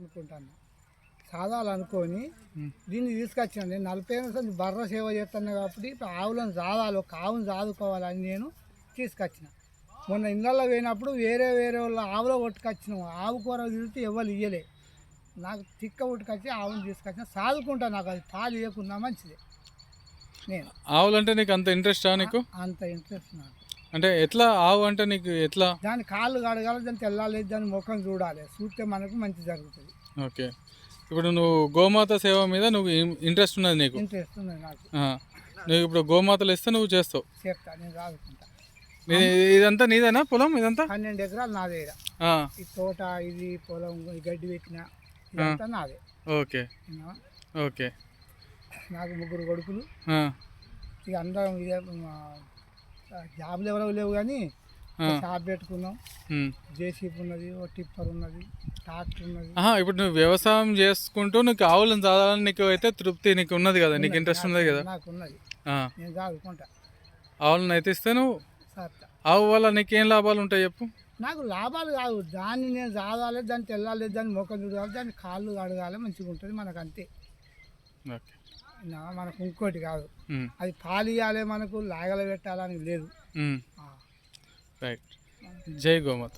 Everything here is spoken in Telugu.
అనుకుంటాను. సాదాలనుకొని దీన్ని తీసుకొచ్చాను. నేను 40 ఏళ్ళ నుంచి బర్రె సేవ చేస్తాను కాబట్టి ఇప్పుడు ఆవులను సాదాలి, ఒక ఆవును సాదుకోవాలని నేను తీసుకొచ్చిన. మొన్న ఇళ్ళల్లో పోయినప్పుడు వేరే వాళ్ళ ఆవులో కొట్టుకొచ్చినాము. ఆవు కూర తిరిగితే ఎవరు ఇయ్యలే. నాకు తిక్క కొట్టుకొచ్చి ఆవును తీసుకొచ్చిన. సాదుకుంటాను, నాకు అది పాలు ఇవ్వకుండా మంచిది. నేను ఆవులు అంటే నీకు అంత ఇంట్రెస్టా నీకు? అంత ఇంట్రెస్ట్ నాకు. అంటే ఎట్లా ఆవు అంటే నీకు ఎట్లా? దాని కాళ్ళు కడగాలి, దాన్ని తెల్లాలి, దాని ముఖం చూడాలి, చూస్తే మనకు మంచి జరుగుతుంది. ఓకే. ఇప్పుడు నువ్వు గోమాత సేవ మీద నువ్వు ఇంట్రెస్ట్ ఉన్నది నీకు? ఇంట్రెస్ట్ ఉన్నది నాకు. నువ్వు ఇప్పుడు గోమాతలు ఇస్తే నువ్వు చేస్తావు? చెప్తా, నేను రాదుకుంటా. ఇదంతా నీదేనా పొలం? ఇదంతా 12 ఎకరాలు నాదే. ఈ తోట, ఇది పొలం, ఈ గడ్డి పెట్టిన ఇదంతా నాదే. Okay okay. నాకు 3 కొడుకులు. ఇక అందరం ఇదే జాబులు ఎవరో లేవు కానీ షాప్ పెట్టుకున్నాం. జేసీబీ ఉన్నది, ఓ టిప్పర్ ఉన్నది, ట్రాక్టర్ ఉన్నది. ఇప్పుడు నువ్వు వ్యవసాయం చేసుకుంటూ నీకు ఆవులను చదవాలని నీకు అయితే తృప్తి నీకు ఉన్నది కదా, నీకు ఇంట్రెస్ట్ ఉన్నది కదా? నాకు ఉన్నది, నేను చదువుకుంటా. ఆవులను అయితే ఇస్తే నువ్వు సార్ ఆవు వల్ల నీకేం లాభాలు ఉంటాయి చెప్పు? నాకు లాభాలు కాదు, దాన్ని నేను చదవాలి, దాన్ని తెల్లాలి, దాన్ని ముఖం చూడాలి, దాన్ని కాళ్ళు కడగాలి, మంచిగా ఉంటుంది మనకు, అంతే. ఓకే. మనకు ఇంకోటి కాదు, అది పాలు ఇవ్వాలి, మనకు లాగలు పెట్టాలని లేదు. రైట్. జై గోమాత.